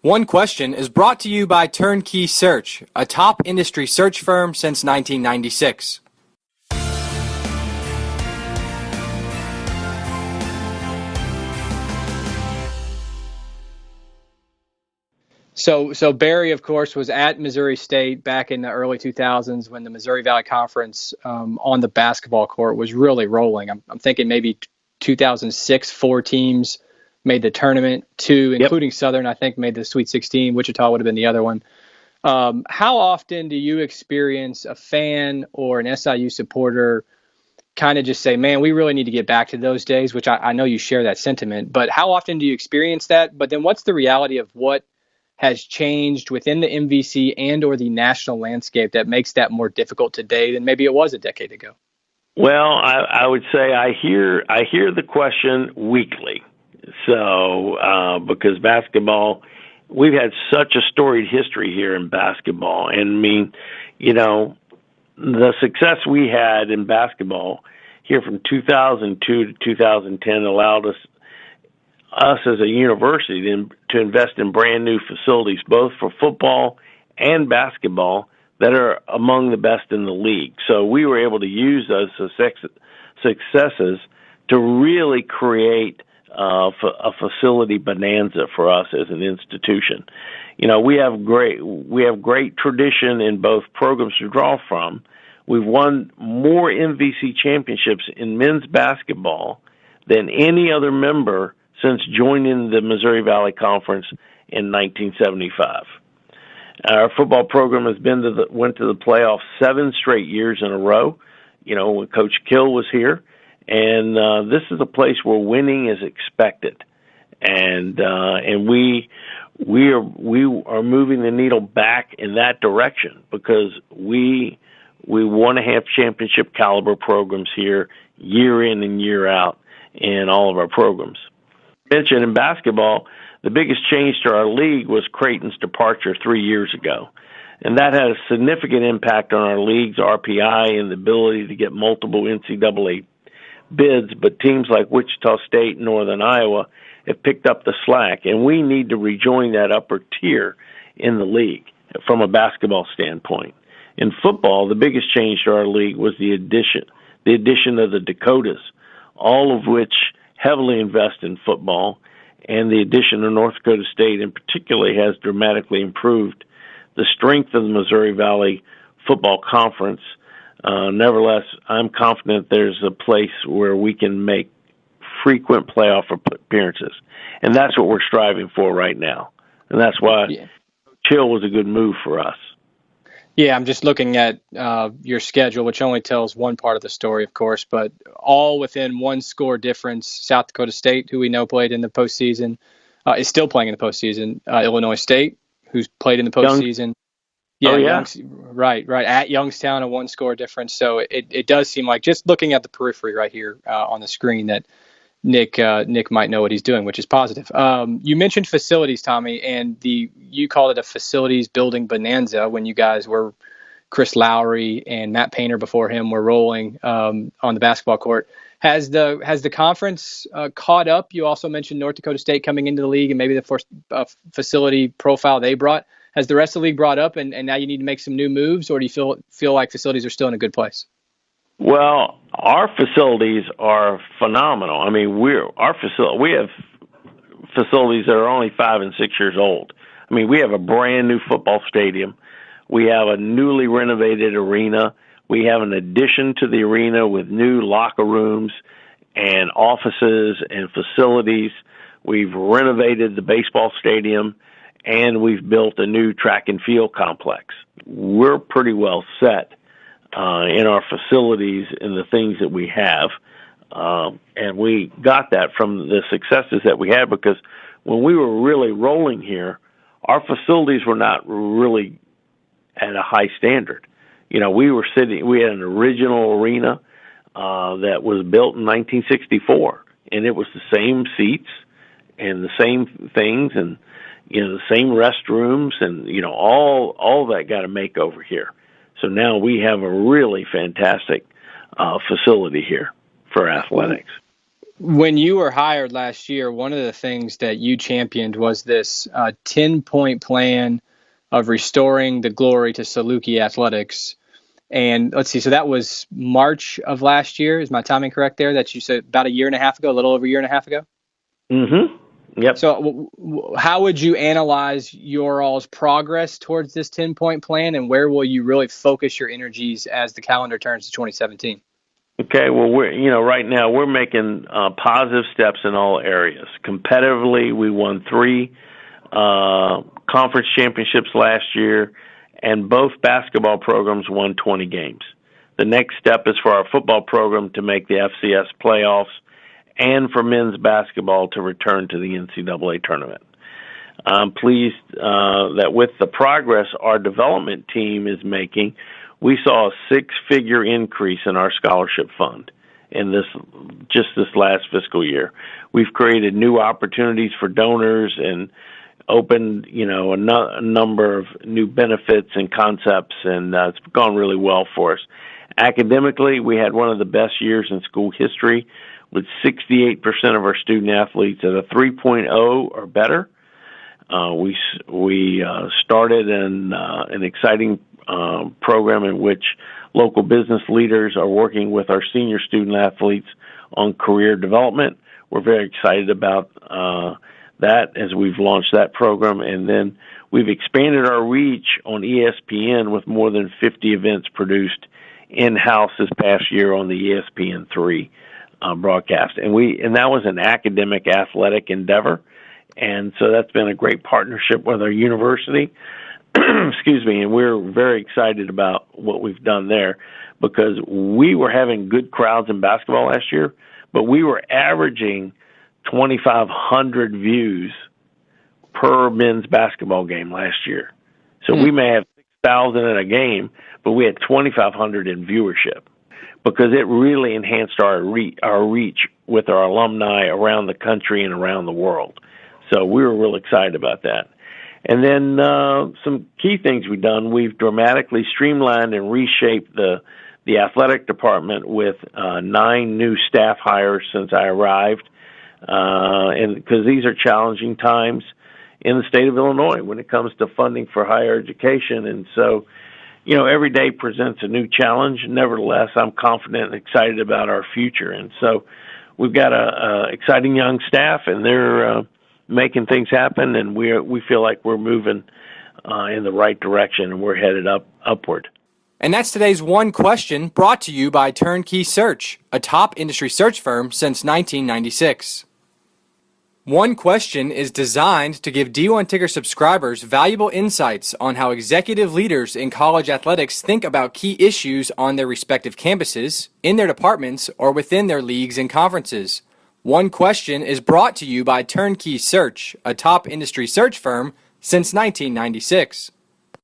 One Question is brought to you by Turnkey Search, a top industry search firm since 1996. So Barry, of course, was at Missouri State back in the early 2000s when the Missouri Valley Conference on the basketball court was really rolling. I'm thinking maybe 2006, 4 teams made the tournament, 2, including Southern, I think, made the Sweet 16. Wichita would have been the other one. How often do you experience a fan or an SIU supporter kind of just say, man, we really need to get back to those days, which I know you share that sentiment, but how often do you experience that? But then what's the reality of what has changed within the MVC and or the national landscape that makes that more difficult today than maybe it was a decade ago? Well, I would say I hear the question weekly. So because basketball, we've had such a storied history here in basketball. And I mean, you know, the success we had in basketball here from 2002 to 2010 allowed us as a university to invest in brand new facilities, both for football and basketball, that are among the best in the league. So we were able to use those successes to really create a facility bonanza for us as an institution. You know, we have great tradition in both programs to draw from. We've won more MVC championships in men's basketball than any other member since joining the Missouri Valley Conference in 1975. Our football program has went to the playoffs 7 straight years in a row. You know, when Coach Kill was here, and this is a place where winning is expected, and we are moving the needle back in that direction because we want to have championship caliber programs here year in and year out in all of our programs. Mentioned in basketball, the biggest change to our league was Creighton's departure 3 years ago. And that had a significant impact on our league's RPI and the ability to get multiple NCAA bids. But teams like Wichita State and Northern Iowa have picked up the slack, and we need to rejoin that upper tier in the league from a basketball standpoint. In football, the biggest change to our league was the addition of the Dakotas, all of which heavily invest in football, and the addition of North Dakota State in particular has dramatically improved the strength of the Missouri Valley Football Conference. Nevertheless, I'm confident there's a place where we can make frequent playoff appearances, and that's what we're striving for right now. And that's why Chill was a good move for us. Yeah, I'm just looking at your schedule, which only tells one part of the story, of course, but all within 1 score difference. South Dakota State, who we know played in the postseason, is still playing in the postseason. Illinois State, who's played in the postseason. Right. At Youngstown, a 1 score difference. So it does seem like, just looking at the periphery right here on the screen, that Nick might know what he's doing, which is positive. You mentioned facilities, Tommy, and you called it a facilities building bonanza when you guys were, Chris Lowry and Matt Painter before him were rolling on the basketball court. Has the conference caught up? You also mentioned North Dakota State coming into the league and maybe the first facility profile they brought. Has the rest of the league brought up, and now you need to make some new moves, or do you feel like facilities are still in a good place? Well, our facilities are phenomenal. I mean, we have facilities that are only 5 and 6 years old. I mean, we have a brand new football stadium. We have a newly renovated arena. We have an addition to the arena with new locker rooms and offices and facilities. We've renovated the baseball stadium, and we've built a new track and field complex. We're pretty well set in our facilities and the things that we have. And we got that from the successes that we had, because when we were really rolling here, our facilities were not really at a high standard. You know, we had an original arena that was built in 1964, and it was the same seats and the same things and, you know, the same restrooms and, you know, all that got a makeover here. So now we have a really fantastic facility here for athletics. When you were hired last year, one of the things that you championed was this 10-point plan of restoring the glory to Saluki athletics. And let's see, so that was March of last year. Is my timing correct there? That you said about a year and a half ago, a little over a year and a half ago? Mm-hmm. Yep. So how would you analyze your all's progress towards this 10-point plan, and where will you really focus your energies as the calendar turns to 2017? Okay, well, right now we're making positive steps in all areas. Competitively, we won 3 conference championships last year, and both basketball programs won 20 games. The next step is for our football program to make the FCS playoffs and for men's basketball to return to the NCAA tournament. I'm pleased that with the progress our development team is making, we saw a 6-figure increase in our scholarship fund in this last fiscal year. We've created new opportunities for donors and opened, a number of new benefits and concepts, and it's gone really well for us. Academically, we had one of the best years in school history, with 68% of our student athletes at a 3.0 or better. We started an exciting program in which local business leaders are working with our senior student athletes on career development. We're very excited about that as we've launched that program. And then we've expanded our reach on ESPN with more than 50 events produced in-house this past year on the ESPN3 broadcast. And that was an academic athletic endeavor. And so that's been a great partnership with our university. Excuse me, and we're very excited about what we've done there, because we were having good crowds in basketball last year, but we were averaging 2,500 views per men's basketball game last year. So we may have 6,000 in a game, but we had 2,500 in viewership, because it really enhanced our reach with our alumni around the country and around the world. So we were real excited about that. And then some key things we've done, we've dramatically streamlined and reshaped the athletic department with 9 new staff hires since I arrived, and because these are challenging times in the state of Illinois when it comes to funding for higher education. And so, every day presents a new challenge. Nevertheless, I'm confident and excited about our future. And so we've got a exciting young staff, and they're making things happen, and we feel like we're moving in the right direction, and we're headed upward. And that's today's One Question, brought to you by Turnkey Search, a top industry search firm since 1996. One Question is designed to give D1 Ticker subscribers valuable insights on how executive leaders in college athletics think about key issues on their respective campuses, in their departments, or within their leagues and conferences. One Question is brought to you by Turnkey Search, a top industry search firm since 1996.